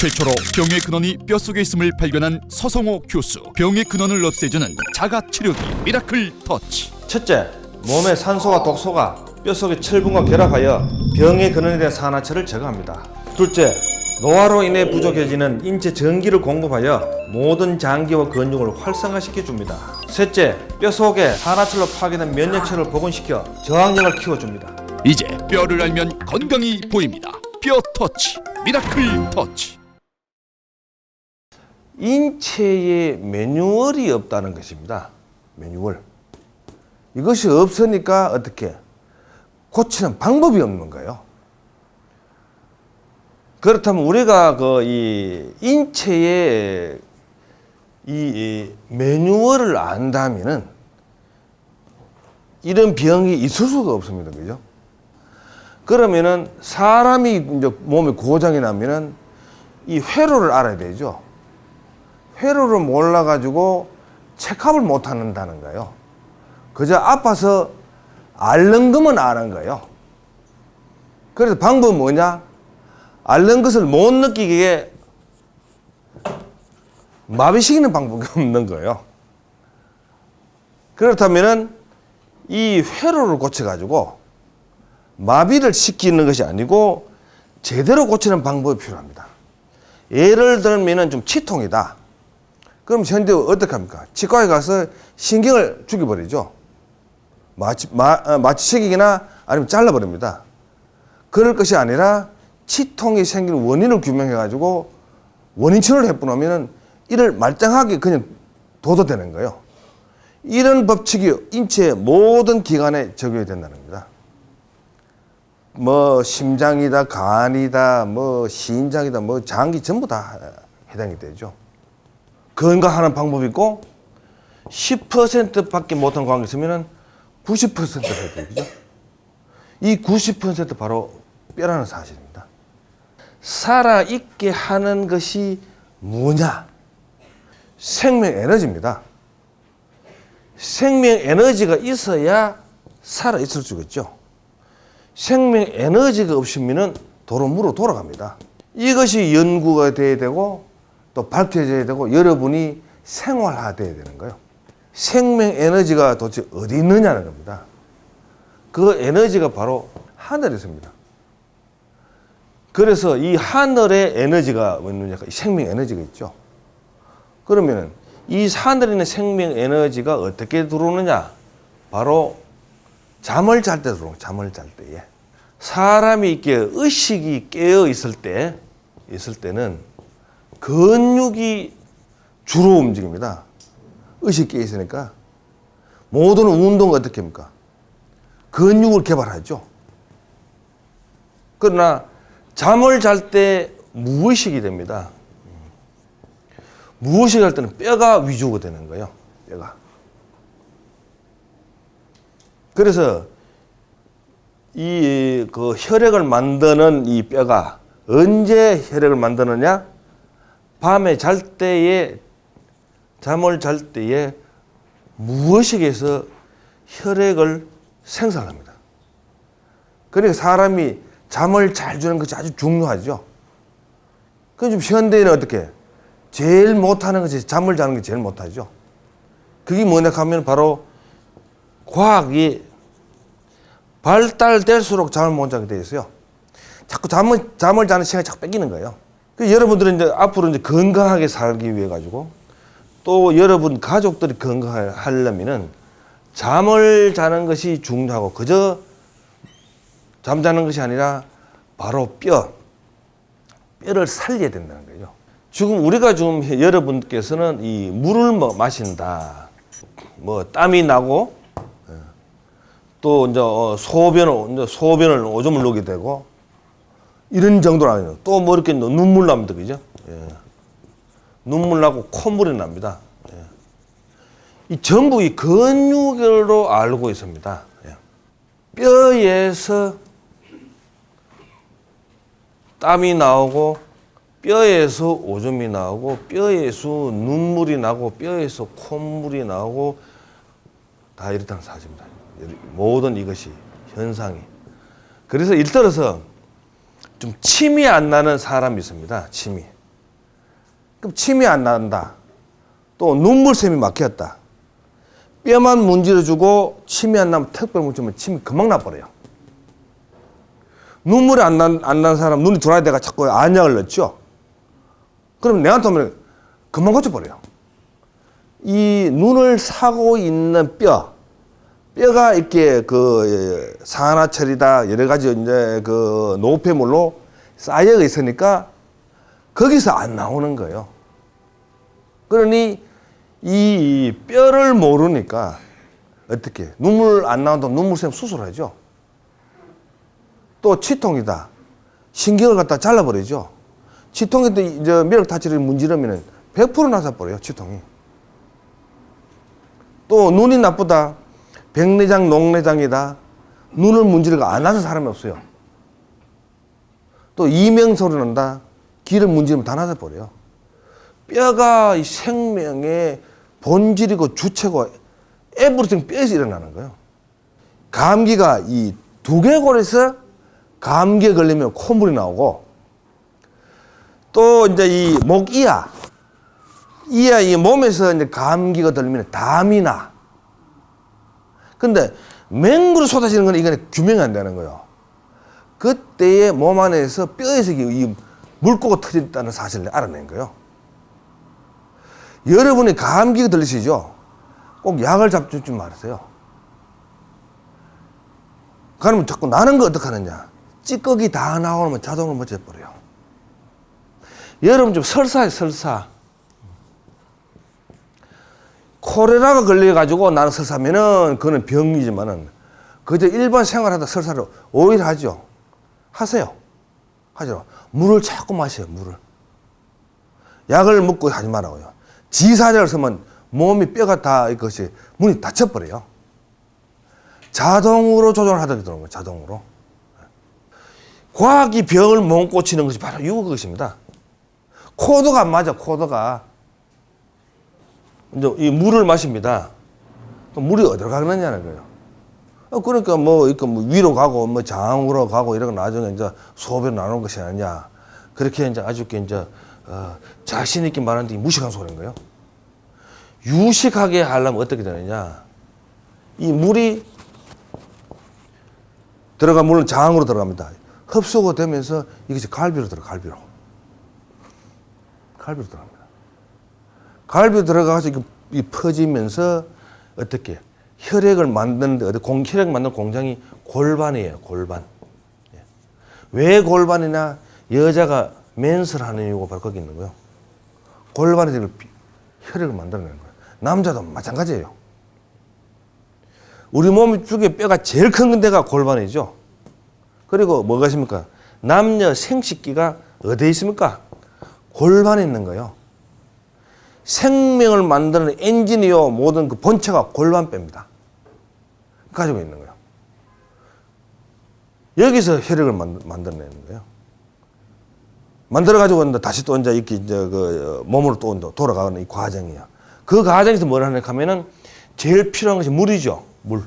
최초로 병의 근원이 뼛속에 있음을 발견한 서성호 교수. 병의 근원을 없애주는 자가치료기 미라클 터치. 첫째, 몸의 산소와 독소가 뼛속의 철분과 결합하여 병의 근원에 대한 산화철을 제거합니다. 둘째, 노화로 인해 부족해지는 인체 전기를 공급하여 모든 장기와 근육을 활성화시켜 줍니다. 셋째, 뼛속에 산화철로 파괴된 면역체를 복원시켜 저항력을 키워줍니다. 이제 뼈를 알면 건강이 보입니다. 뼈 터치 미라클 터치. 인체에 매뉴얼이 없다는 것입니다. 매뉴얼. 이것이 없으니까 어떻게 고치는 방법이 없는 거예요. 그렇다면 우리가 이 인체의 이 매뉴얼을 안다면은 이런 병이 있을 수가 없습니다. 그죠? 그러면은 사람이 이제 몸에 고장이 나면은 이 회로를 알아야 되죠. 회로를 몰라가지고 체크업을 못 한다는 거예요. 그저 아파서 앓는 것만 아는 거예요. 그래서 방법은 뭐냐? 앓는 것을 못 느끼게 마비시키는 방법이 없는 거예요. 그렇다면은 이 회로를 고쳐가지고 마비를 시키는 것이 아니고 제대로 고치는 방법이 필요합니다. 예를 들면은 좀 치통이다. 그럼 현대 어떻게 합니까? 치과에 가서 신경을 죽여버리죠. 마취식이나 아니면 잘라버립니다. 그럴 것이 아니라 치통이 생기는 원인을 규명해가지고 원인 치료를 해보면 이를 말짱하게 그냥 둬도 되는 거예요. 이런 법칙이 인체의 모든 기관에 적용이 된다는 겁니다. 뭐 심장이다, 간이다, 뭐 신장이다, 뭐 장기 전부 다 해당이 되죠. 건강하는 방법이 있고 10%밖에 못한 관계 있으면 90% 해야 되죠. 이 90% 바로 뼈라는 사실입니다. 살아있게 하는 것이 뭐냐? 생명 에너지입니다. 생명 에너지가 있어야 살아있을 수가 있죠. 생명 에너지가 없으면 도로 돌아갑니다. 이것이 연구가 돼야 되고 또 밝혀져야 되고 여러분이 생활화돼야 되는 거예요. 생명 에너지가 도대체 어디 있느냐는 겁니다. 그 에너지가 바로 하늘에 있습니다. 그래서 이 하늘의 에너지가 뭐냐? 생명 에너지가 있죠. 그러면은 이 하늘에 있는 생명 에너지가 어떻게 들어오느냐? 바로 잠을 잘 때 들어오는, 잠을 잘 때에. 사람이 이렇게 의식이 깨어 있을 때는 근육이 주로 움직입니다. 의식이 깨어 있으니까. 모든 운동은 어떻게 합니까? 근육을 개발하죠. 그러나 잠을 잘 때 무의식이 됩니다. 무의식 할 때는 뼈가 위주가 되는 거예요. 뼈가. 그래서 이 혈액을 만드는 이 뼈가 언제 혈액을 만드느냐? 밤에 잘 때에, 잠을 잘 때에 무의식에서 혈액을 생산합니다. 그러니까 사람이 잠을 잘 주는 것이 아주 중요하죠. 그럼 현대인은 어떻게? 제일 못하는 것이 잠을 자는 게 제일 못하죠. 그게 뭐냐 하면 바로 과학이 발달될수록 잠을 못 자게 돼 있어요. 자꾸 잠을 자는 시간이 자꾸 뺏기는 거예요. 그래서 여러분들은 이제 앞으로 이제 건강하게 살기 위해 가지고 또 여러분 가족들이 건강하려면은 잠을 자는 것이 중요하고 그저 잠자는 것이 아니라 바로 뼈를 살려야 된다는 거죠. 지금 우리가 지금 여러분께서는 이 물을 마신다. 뭐 땀이 나고 또 이제 소변을 오줌을 누게 되고 이런 정도는 아니에요. 또 뭐 이렇게 눈물 납니다. 그죠? 예. 눈물 나고 콧물이 납니다. 예. 이 전부 이 근육으로 알고 있습니다. 예. 뼈에서 땀이 나오고 뼈에서 오줌이 나오고 뼈에서 눈물이 나고 뼈에서 콧물이 나오고 다 이렇다는 사실입니다. 모든 이것이 현상이. 그래서 일들어서 좀 침이 안 나는 사람이 있습니다. 침이. 그럼 침이 안 난다. 또 눈물샘이 막혔다. 뼈만 문질러주고 침이 안 나면 특별 문질러면 침이 금방 나버려요. 눈물이 안 난 사람 눈이 들어야 돼가 자꾸 안약을 넣죠. 그럼 내한테 오면 금방 고쳐버려요. 이 눈을 사고 있는 뼈가 이렇게 그 산화철이다 여러 가지 이제 그 노폐물로 쌓여 있으니까 거기서 안 나오는 거예요. 그러니 이 뼈를 모르니까 어떻게 눈물 안 나온다고 눈물샘 수술하죠. 또 치통이다. 신경을 갖다 잘라버리죠. 치통인데 이제 미륵 타치를 문지르면 100% 나서버려요. 치통이. 또 눈이 나쁘다. 백내장, 녹내장이다. 눈을 문지르고 안 나서 사람이 없어요. 또 이명소리 난다. 귀를 문지르면 다 나서버려요. 뼈가 이 생명의 본질이고 주체고 에브리띵 뼈에서 일어나는 거예요. 감기가 이 두개골에서 감기에 걸리면 콧물이 나오고 또 이제 이 목이야 이 몸에서 이제 감기가 들면 담이 나. 근데 맹물이 쏟아지는 건 이거는 규명이 안 되는 거예요. 그때의 몸 안에서 뼈에서 이 물고가 터졌다는 사실을 알아낸 거예요. 여러분이 감기가 들리시죠? 꼭 약을 잡지 말으세요. 그러면 자꾸 나는 거 어떡하느냐? 찌꺼기 다 나오면 자동으로 멎어버려요. 여러분 좀 설사해, 설사. 콜레라가 걸려가지고 나는 설사면은 그거는 병이지만은 그저 일반 생활하다 설사를 오히려 하죠. 하세요. 하죠. 물을 자꾸 마셔요, 물을. 약을 먹고 하지 말라고요. 지사제를 쓰면 몸이 뼈가 다 이것이 문이 닫혀버려요. 자동으로 조정을 하도록 되는 거예요, 자동으로. 과학이 병을 못 고치는 것이 바로 이거 그것입니다. 코드가 안 맞아, 코드가. 이제 이 물을 마십니다. 그럼 물이 어디로 가느냐는 거예요. 그러니까 뭐 위로 가고 뭐 장으로 가고 이런 거 나중에 이제 소변 나오는 것이 아니냐. 그렇게 이제 아주 이제 자신 있게 말하는데 무식한 소리인 거예요. 유식하게 하려면 어떻게 되느냐. 이 물이 물은 장으로 들어갑니다. 흡수가 되면서 이것이 갈비로 갈비로 들어갑니다. 갈비로 들어가서 이 퍼지면서 어떻게 혈액을 만드는데 혈액 만드는 공장이 골반이에요. 골반. 왜 골반이냐? 여자가 맨스를 하는 이유가 바로 거기 있는 거예요. 골반에서 혈액을 만들어내는 거예요. 남자도 마찬가지예요. 우리 몸 중에 뼈가 제일 큰 데가 골반이죠. 그리고 뭐가 있습니까? 남녀 생식기가 어디에 있습니까? 골반에 있는 거예요. 생명을 만드는 엔진이요 모든 그 본체가 골반뼈입니다. 가지고 있는 거예요. 여기서 혈액을 만들어내는 거예요. 만들어가지고 다시 또 이제 이렇게 이제 그 몸으로 또 돌아가는 이 과정이에요. 그 과정에서 뭘 하냐 하면은 제일 필요한 것이 물이죠. 물.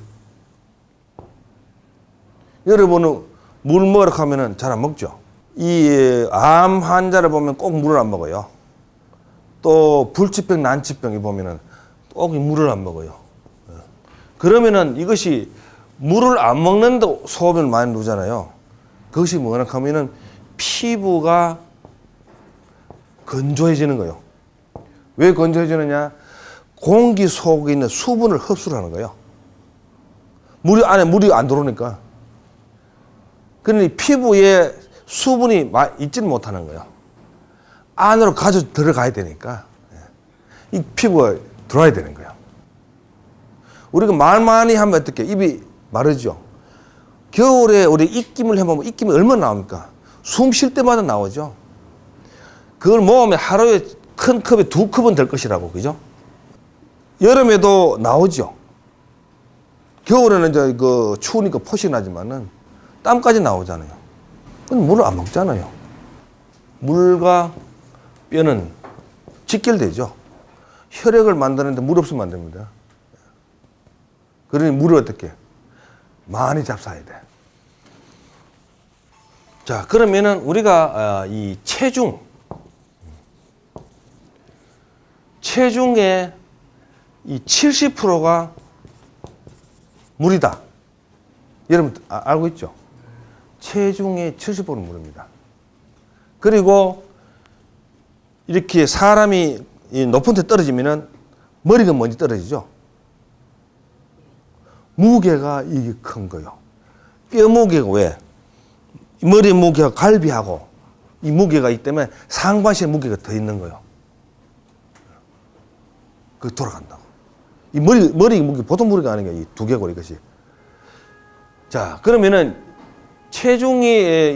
여러분은 물 먹으러 가면은 잘 안 먹죠. 이 암 환자를 보면 꼭 물을 안 먹어요. 또 불치병, 난치병이 보면은 꼭 물을 안 먹어요. 그러면은 이것이 물을 안 먹는데 소변을 많이 누잖아요. 그것이 뭐냐 하면은 피부가 건조해지는 거예요. 왜 건조해지느냐? 공기 속에 있는 수분을 흡수를 하는 거예요. 안에 물이 안 들어오니까. 그러니 피부에 수분이 있지는 못하는 거예요. 안으로 가져 들어가야 되니까 이 피부가 들어와야 되는 거예요. 우리가 말 많이 하면 어떻게 입이 마르죠. 겨울에 우리 입김을 해보면 입김이 얼마나 나옵니까? 숨 쉴 때마다 나오죠. 그걸 모으면 하루에 큰 컵에 2컵은 될 것이라고, 그죠? 여름에도 나오죠. 겨울에는 이제 그 추우니까 포식 나지만은 땀까지 나오잖아요. 근데 물을 안 먹잖아요. 물과 뼈는 직결되죠. 혈액을 만드는데 물 없으면 안 됩니다. 그러니 물을 어떻게? 많이 잡숴야 돼. 자, 그러면은 우리가 이 체중, 체중의 이 70%가 물이다. 여러분 알고 있죠? 체중의 70%는 물입니다. 그리고 이렇게 사람이 이 높은 데 떨어지면은 머리가 먼저 떨어지죠. 무게가 이게 큰 거요. 뼈 무게가 왜? 머리 무게가 갈비하고 이 무게가 있기 때문에 상반신의 무게가 더 있는 거요. 그 돌아간다고. 이 머리 무게 보통 무게가 아닌 거야. 이 두개골 이것이. 자, 그러면은 체중이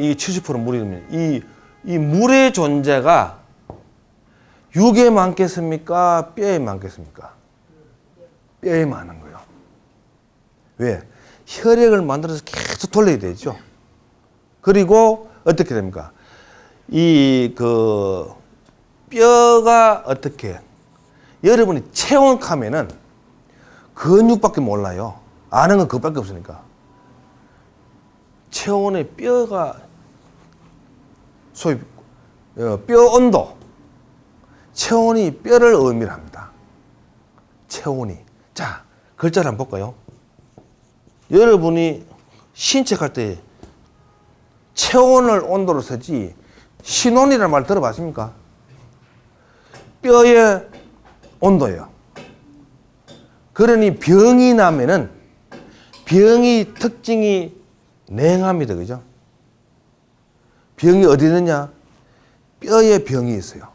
이 70% 물이면 이 물의 존재가 육에 많겠습니까? 뼈에 많겠습니까? 뼈에 많은 거예요. 왜? 혈액을 만들어서 계속 돌려야 되죠. 그리고 어떻게 됩니까? 뼈가 어떻게? 여러분이 체온하면은 근육밖에 몰라요. 아는 건 그것밖에 없으니까. 체온의 뼈가 소위 뼈 온도. 체온이 뼈를 의미를 합니다. 체온이. 자, 글자를 한번 볼까요? 여러분이 신책할 때 체온을 온도로 쓰지 신온이라는 말 들어봤습니까? 뼈의 온도예요. 그러니 병이 나면은 병이 특징이 냉합니다. 그죠? 병이 어디 있느냐? 뼈에 병이 있어요.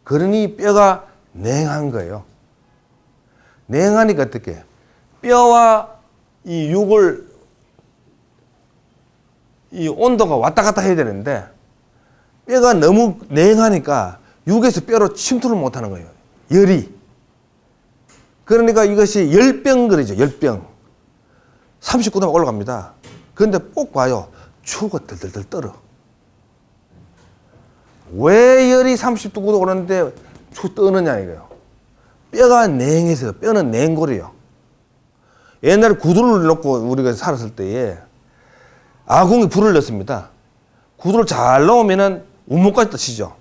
그러니 뼈가 냉한 거예요. 냉하니까 어떻게? 뼈와 이 육을 이 온도가 왔다 갔다 해야 되는데 뼈가 너무 냉하니까 육에서 뼈로 침투를 못하는 거예요. 열이. 그러니까 이것이 열병거리죠. 열병. 39도만 올라갑니다. 그런데 꼭 봐요. 추가 들들들 떨어. 왜 열이 39도 오르는데 추 떠느냐 이거예요. 뼈가 냉해서 뼈는 냉골이에요. 옛날에 구두를 넣고 우리가 살았을 때에 아궁이 불을 넣습니다. 구두를 잘 넣으면은 우뭇까지 떠치죠.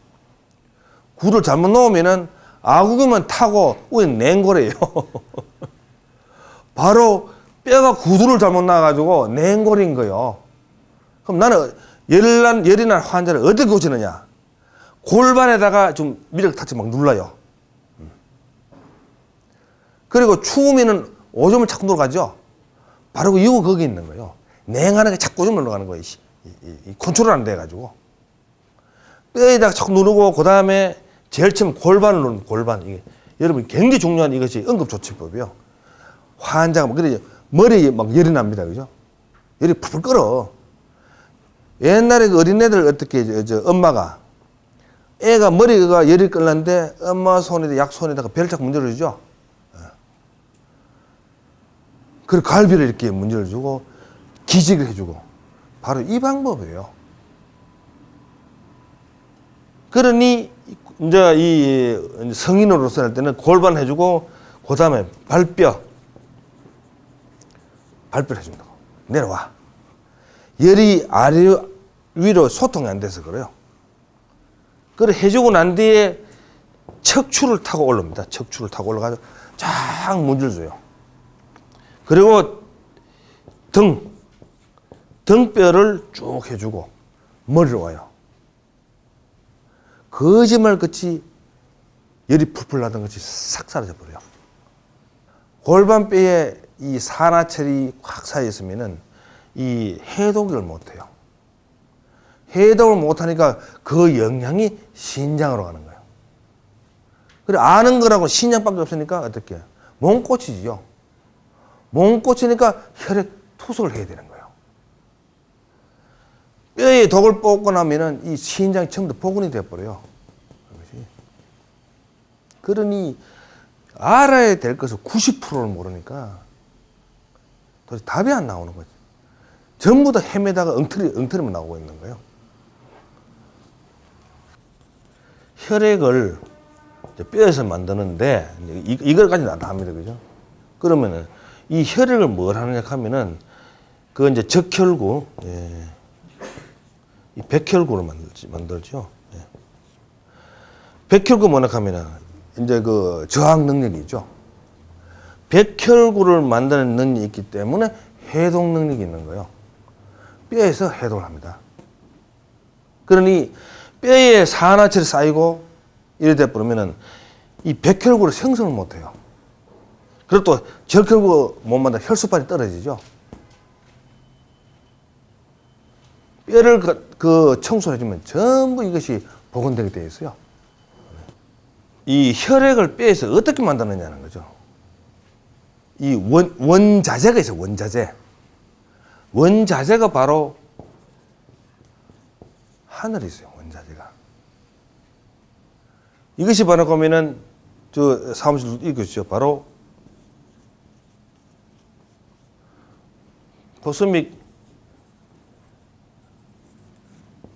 구두를 잘못 넣으면은 아궁이만 타고 위에 냉골이에요. 바로 뼈가 구두를 잘못 놔가지고 냉골인 거예요. 그럼 나는 열이 난 환자를 어떻게 고치느냐? 골반에다가 좀 미력 타치 막 눌러요. 그리고 추우면은 오줌을 자꾸 눌러가죠. 바로 그 이유가 거기 있는 거예요. 냉하는 게 자꾸 오줌 눌러가는 거예요. 컨트롤 안 돼가지고. 뼈에다가 자꾸 누르고, 그 다음에 제일 처음 골반을 누르는 골반. 이게 여러분 굉장히 중요한 이것이 응급조치법이요. 환자가 막 그래 머리에 막 열이 납니다. 그죠? 열이 풀풀 끓어. 옛날에 그 어린애들 어떻게 엄마가 애가 머리가 열이 끓는데 엄마 손에다 약손에다가 벨 자꾸 문질러주죠. 그리고 갈비를 이렇게 문질러주고 기직을 해주고 바로 이 방법이에요. 그러니 이제 이 성인으로서 할 때는 골반 해주고 그 다음에 발뼈 해준다고. 내려와. 열이 아래 위로 소통이 안 돼서 그래요. 그래 해주고 난 뒤에 척추를 타고 올라옵니다. 척추를 타고 올라가서 쫙 문질러줘요. 그리고 등뼈를 쭉 해주고 머리로 와요. 거짓말같이 열이 풀풀 나던 것이 싹 사라져 버려요. 골반뼈에 이 산화철이 확 쌓여 있으면은 이 해독을 못 해요. 해독을 못 하니까 그 영향이 신장으로 가는 거예요. 그래 아는 거라고 신장밖에 없으니까 어떻게 해요? 몸꼬치지요. 몸꼬치니까 혈액 투석을 해야 되는 거예요. 뼈에 독을 뽑고 나면은 이 신장이 전부 다 복원이 되어버려요. 그러니 알아야 될 것을 90%를 모르니까 도대체 답이 안 나오는 거죠. 전부 다 헤매다가 엉터리만 나오고 있는 거예요. 혈액을 뼈에서 만드는데 이걸까지 다 합니다. 그죠? 그러면은 이 혈액을 뭘 하느냐 하면은 그 이제 적혈구, 이 백혈구를 만들죠. 백혈구 뭐냐 하면은 이제 그 저항 능력이 있죠. 백혈구를 만드는 능력이 있기 때문에 해독 능력이 있는 거예요. 뼈에서 해독을 합니다. 그러니 뼈에 산화철이 쌓이고 이래 돼 버리면은 이 백혈구를 생성을 못 해요. 그리고 또 적혈구 못 만다 혈소판이 떨어지죠. 뼈를 그 청소를 해주면 전부 이것이 복원되게 되어 있어요. 이 혈액을 뼈에서 어떻게 만드느냐는 거죠. 이 원자재가 있어요. 원자재. 원자재가 바로 하늘에 있어요. 원자재가. 이것이 바로 보면은 저 사무실도 읽으시죠. 바로 코스믹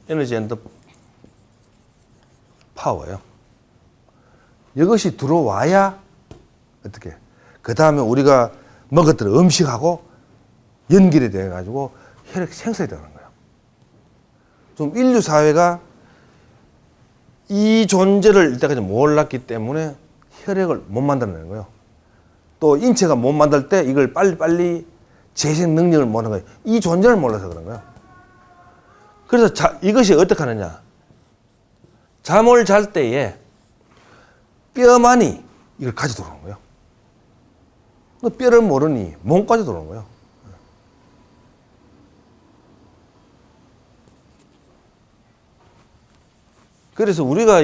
에너지 앤드 파워예요. 이것이 들어와야 어떻게? 그 다음에 우리가 먹었던 음식하고 연결이 돼가지고 혈액 생성이 되는 거예요. 좀 인류 사회가 이 존재를 이때까지 몰랐기 때문에 혈액을 못 만들어내는 거예요. 또 인체가 못 만들 때 이걸 빨리빨리 재생 능력을 못 하는 거예요. 이 존재를 몰라서 그런 거예요. 그래서 이것이 어떻게 하느냐. 잠을 잘 때에 뼈만이 이걸 가지고 들어오는 거예요. 뼈를 모르니 몸까지 들어오는 거예요. 그래서 우리가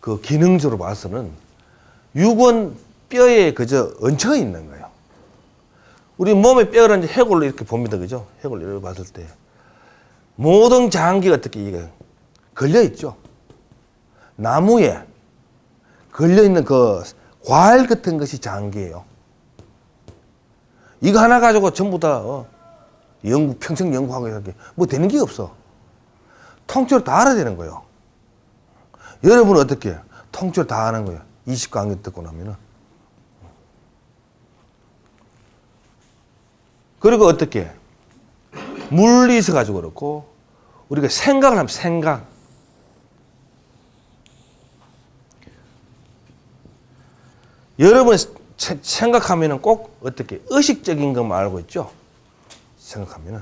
그 기능적으로 봐서는 육은 뼈에 그저 얹혀 있는 거예요. 우리 몸의 뼈를 이제 해골로 이렇게 봅니다. 그죠? 해골로 이렇게 봤을 때. 모든 장기가 어떻게 이게 걸려 있죠. 나무에 걸려 있는 그 과일 같은 것이 장기예요. 이거 하나 가지고 전부 다 평생 연구하고 이렇게 뭐 되는 게 없어. 통째로 다 알아야 되는 거예요. 여러분은 어떻게 통째로 다 아는 거예요. 20강의 듣고 나면은. 그리고 어떻게 물리 있어 가지고 그렇고 우리가 생각을 하면 생각. 여러분 생각하면은 꼭 어떻게 의식적인 것만 알고 있죠. 생각하면은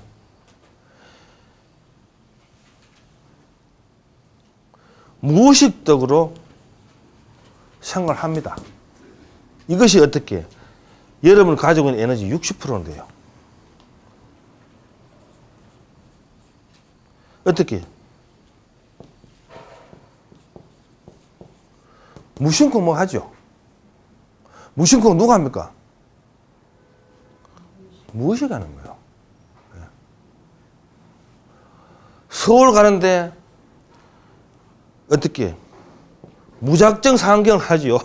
무의식적으로 생각을 합니다. 이것이 어떻게 여러분 가지고 있는 에너지 60%는 돼요. 어떻게? 무심코 뭐 하죠? 무심코 누가 합니까? 무의식 하는 거예요. 서울 가는데 어떻게? 무작정 상경을 하지요.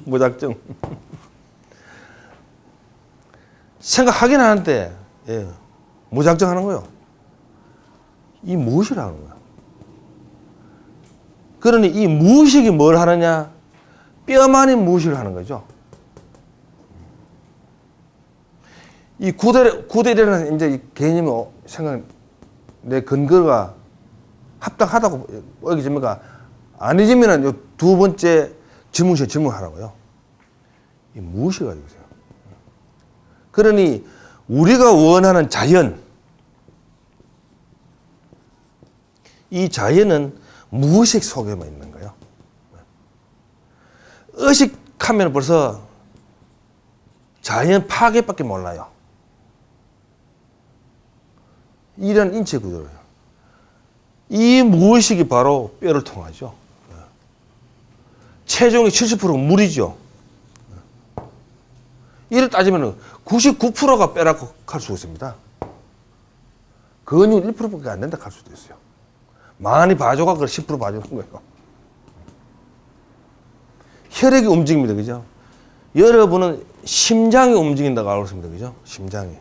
무작정. 생각하긴 하는데, 예, 무작정 하는 거예요. 이 무의식이라는 거야. 그러니 이 무의식이 뭘 하느냐? 뼈만이 무의식을 하는 거죠. 이 구대라는 이제 개념이 생각, 내 근거가 합당하다고 여기집니까? 아니지면은 요 두 번째 질문시에 질문하라고요. 이 무엇이 가지고 있어요? 그러니 우리가 원하는 자연, 이 자연은 무의식 속에만 있는 거예요. 의식하면 벌써 자연 파괴밖에 몰라요. 이런 인체 구조예요. 이 무의식이 바로 뼈를 통하죠. 체중의 70%가 물이죠. 이를 따지면 99%가 뼈라고 할 수 있습니다. 근육 1%밖에 안 된다 할 수도 있어요. 많이 봐줘가 그 10% 봐주는 거예요. 혈액이 움직입니다. 그죠? 여러분은 심장이 움직인다고 알고 있습니다. 그죠? 심장이.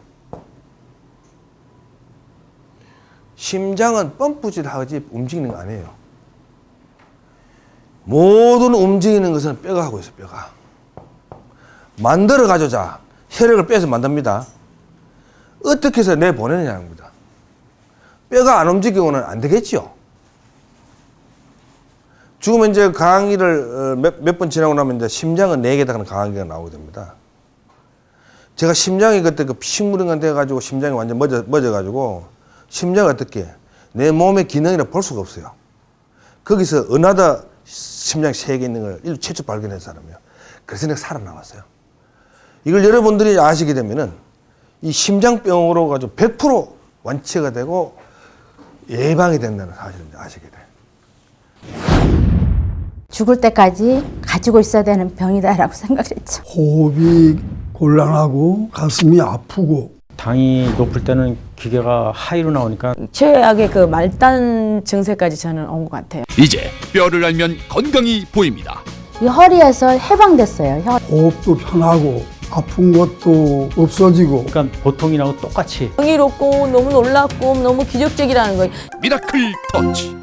심장은 펌프질 하지 움직이는 거 아니에요. 모든 움직이는 것은 뼈가 하고 있어요. 뼈가. 만들어 가져자. 혈액을 뼈에서 만듭니다. 어떻게 해서 내보내느냐는 겁니다. 뼈가 안 움직이고는 안 되겠죠. 지금 이제 강의를 몇 번 지나고 나면 이제 심장은 4개다 하는 강의가 나오게 됩니다. 제가 심장이 그때 그 식물인간 돼가지고 심장이 완전 멎어가지고 심장이 어떻게 내 몸의 기능이라 볼 수가 없어요. 거기서 은하다 심장이 3개 있는 걸 인류 최초 발견한 사람이에요. 그래서 내가 살아남았어요. 이걸 여러분들이 아시게 되면은 이 심장병으로 가지고 100% 완치가 되고 예방이 된다는 사실을 아시게 돼요. 죽을 때까지 가지고 있어야 되는 병이다라고 생각했죠. 호흡이 곤란하고 가슴이 아프고 당이 높을 때는 기계가 하이로 나오니까 최악의 그 말단 증세까지 저는 온 것 같아요. 이제 뼈를 알면 건강이 보입니다. 이 허리에서 해방됐어요. 호흡도 편하고 아픈 것도 없어지고 그러니까 보통이라고 똑같이 흥미롭고 너무 놀랍고 너무 기적적이라는 거예요. 미라클 터치.